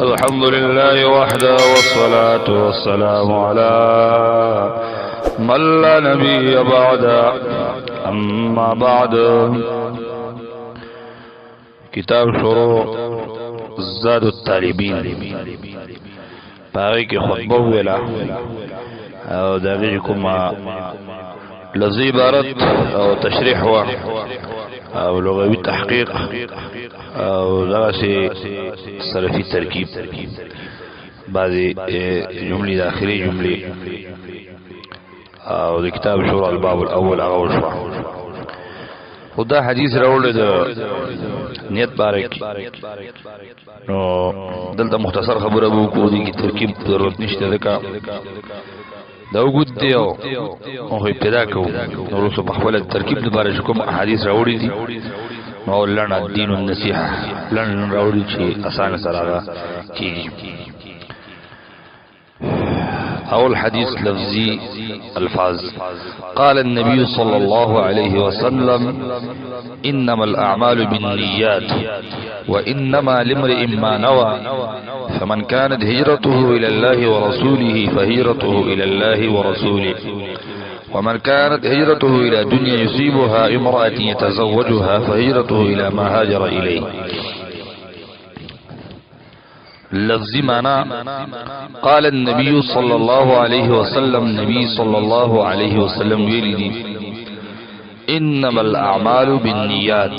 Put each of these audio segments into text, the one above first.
الحمد لله وحده والصلاة والسلام على من لا نبي بعد أما بعد كتاب شروع زاد الطالبين باقي خطبه ولا او داغيكم لذي بارت او تشريح او لغوي تحقيق او دراسي صرفي تركيب بعضی جملې داخلي جملې او د کتاب شورى الباب الاول اغول شو خدا حدیث راوړل د نیت بارک نو دلته مختصر خبره وو کو دي کی ترکیب ضرورت نشته ده دا وګد دی او پیدا کو نو رسو په خپل ترکیب د بارک کوم احادیث راوړي دي مولانا الدين النصيحه لن راوړي چې اسانه سره کیږي. اول حديث لفظي الفاظ قال النبي صلى الله عليه وسلم انما الاعمال بالنيات وانما لامرئ ما نوى فمن كانت هجرته الى الله ورسوله فهجرته الى الله ورسوله ومن كانت هجرته الى دنيا يصيبها امرأة يتزوجها فهجرته الى ما هاجر اليه. لفظی معنی قال النبي صلى الله عليه وسلم نبی صلی اللہ علیہ وسلم ویلی دی انما الاعمال بالنیات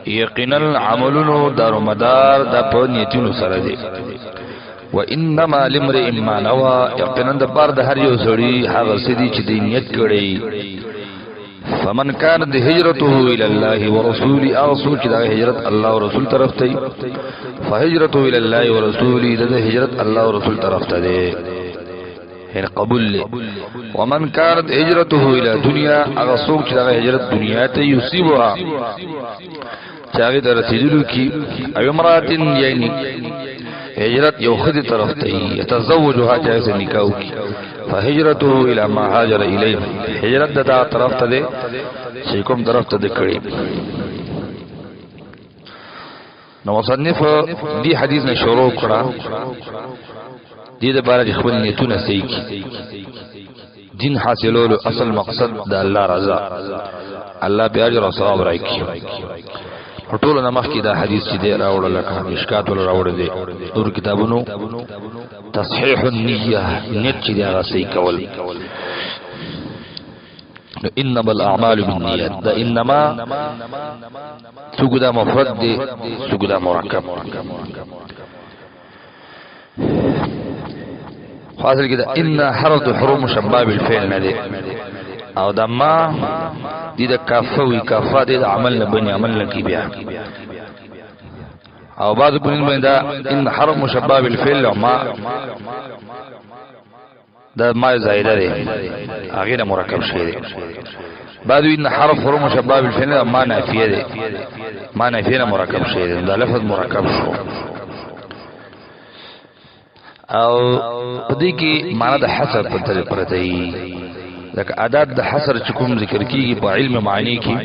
یقینا عملونو دار مدار دا په نیتونو سره دی وانما لامرئ ما نوى یقینا د بار د هر یو سړي هغه سدي چې د نیت کړي فمن كانت هجرته الى الله ورسوله اغسو چې دا هجرت الله ورسول طرف ته فهجرته الى الله ورسوله دا هجرت الله ورسول طرف ته ده هر قبول له. ومن كانت هجرته الى دنيا اغسو چې دا هجرت دنیا ته يصيبها چاغه در رسیدلو کی او امراتن یعنی هجرت یو خدي طرف ته يتزوجها چاہے نکاح کی فهجرته الى ما هاجر اليه هجرت دا طرف ته ده چې کوم طرف ته ده کړي. نو مصنف دی حدیث نے شروع کړه دې د بار خپل نیتونه صحیح کی دین حاصلولو اصل مقصد د الله رضا الله به اجر او ثواب راکړي. ټول نمخ کی دا حدیث چې دی راوړل لکه مشکات ول راوړل دي نور کتابونو تصحیح النیه نیت چې دا صحیح کول انما الاعمال بالنیات دا انما سوګدا مفرد دی سوګدا مرکب حاصل کده ان حرد حروم شباب الفعل نه دی او دا ما دي دا کافوی کافا دي دا عمل نبني عمل نکی بیا او بعض کنین بین دا ان حرف مشباب الفعل ما دا ما زائده دی آغیر مرکب شئی دی بعضو ان حرف حروف مشباب الفعل ما نافیه دی ما نافیه مرکب شئی دی دا لفظ مرکب شو او پدی کی معنی دا حسر پرتئی لکه عدد د حصر چې کوم ذکر کیږي په علم معنی کې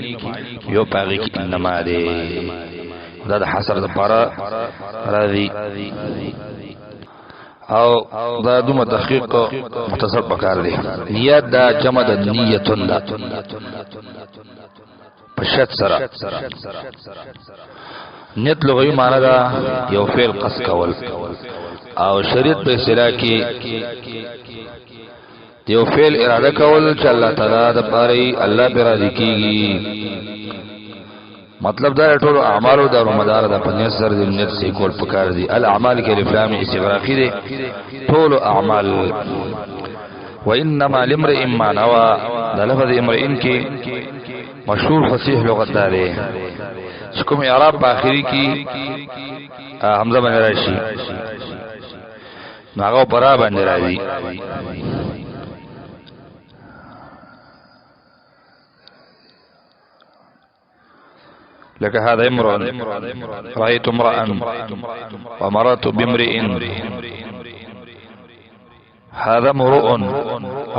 یو پاغي کې انما ده دا د حصر د پاره راځي او دا دومره تحقیق مختصر پکار دی. نیت دا جمع د نیتون دا پشت سره نیت لغوی معنی دا یو فعل قصد کول او شریعت په اصطلاح کې دیو فعل اراده کول چې الله تعالی د پاره الله پر راضي کیږي. مطلب دا ټول اعمالو د مدار د پنځه سر د نیت سي کول پکار دي. الاعمال کې الافلام استغراقي دي ټول اعمال. وانما لامرئ ما نوى دا لفظ امرئ کې مشهور فصیح لغت دی چې کوم اعراب په اخري کې حمزه باندې راشي ناغه برا باندې راځي. لك هذا امرؤ رأيت امرأ ومررت بامرئ هذا امرؤ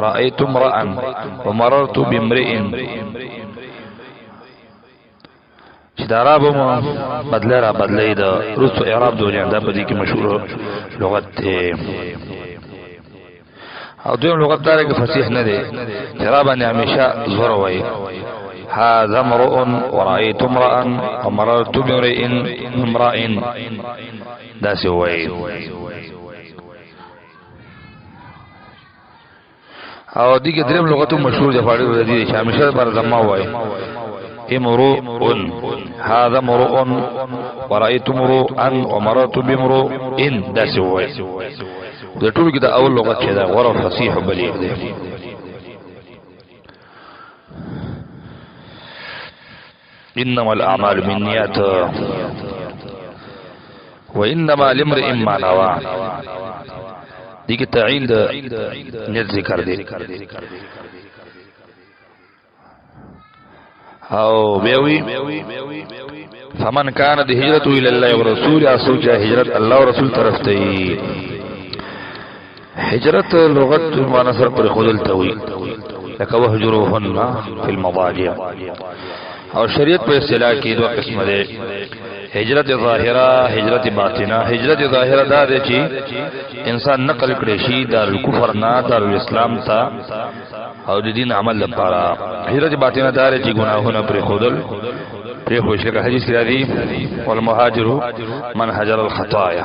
رأيت امرأ ومررت بامرئ چې د عربو بدله را بدلې د رسو اعراب دولیا دا په دې کې مشهور لغت دی. او دویم لغت داره که فصیح نه دی، عربانه همیشه زور وایي هذا امرؤ ورأيت امرأ ومررت بامرئ امرأ داسې وایي. او دې کې دریم لغت مشهور دی فاړو دی چې همیشه بر زما وایي امرؤ هذا امرؤ ورأيت امرؤا ومررت بامرئ داسې وایي. د ټول کې د اول لغت چې دا غوره فصیح بلیغ دی. انما الاعمال بالنیات وانما لامرئ ما نوى دي کې تعین د نیت ذکر دی. او بیاوی فمن كانت هجرته الى الله ورسوله اسوچ هجرت الله ورسول طرف ته. هجرت لغت معنا سره پر خودل توي لکه وهجروهن فی المضاجع. او شریعت په اصطلاح کې دوه قسم ده، هجرت ظاهره، هجرت باطنه. هجرت ظاهره دا ده چې انسان نقل کړي شي دارالکفر نه دارالاسلام ته او د دین عمل لپاره. هجرت باطنه دا ده چې ګناهونه پر خودل پر خوشی کا حدیث راځي والمهاجر من هجر الخطايا.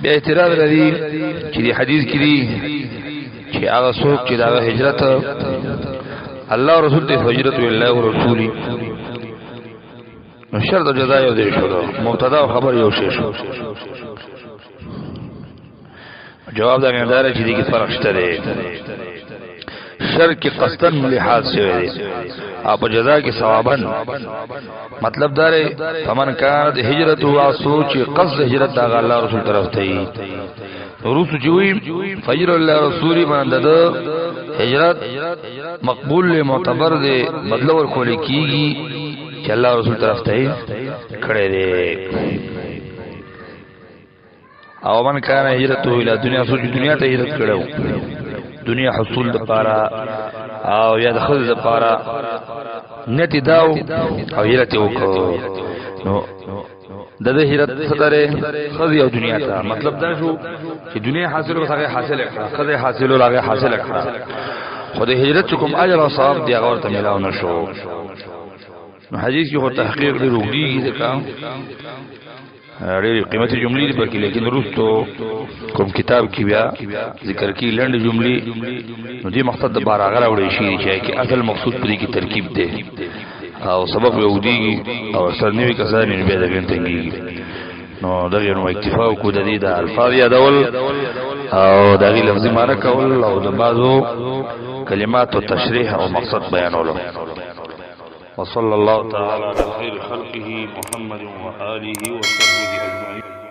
بیا اعتراض لري چې د حدیث کې دي چې هغه څوک چې دا هجرت الله رسول ته هجرت الله او رسولي نو شرط جزا یو دی شو، مبتدا او خبر یو شی شو. جواب دا غندار چې دې کې فرق شته دی. شر کې قصدن لحاظ شوی دی او په جزا کې ثوابن. مطلب دا دی فمن كانت هجرته واسوچ قصد هجرت دا الله رسول طرف ته ای رسول جوی فجر الله رسولی باندې د هجرت مقبول له معتبر دی بدلو ور کول کیږي چې الله رسول طرف ته کړه دی. او من کان هجرته الى دنیا سوچ دنیا ته هجرت کړو دنیا حصول د پاره او یا د خود د پاره نتی داو او هجرت وکړو نو د هجرت صدره خذ یو دنیا ته. مطلب دا شو چې دنیا حاصل وسه حاصل کړه خذ حاصل راغه حاصل کړه خو د هجرت کوم اجر او ثواب دی هغه ته ملاو نشو. نو حدیث کې هو تحقیق لري وګړي ځکه ډېر قیمتي جملې دي پکې، لیکن وروستو کوم کتاب کې بیا ذکر کی لنډ جملې نو دې مقصد د باراغه راوړی شي چې اصل مقصود پرې کې ترکیب دی او سبب یو دی او سرنوي کسان یې به دغه تنګي. نو دغه نو اکتفا کو د دې د الفاظ یادول او دغه لفظي معنی کول او د بعضو کلمات او تشریح او مقصد بیانولو. وصلى الله تعالى على خير خلقه محمد وآله وصحبه أجمعين.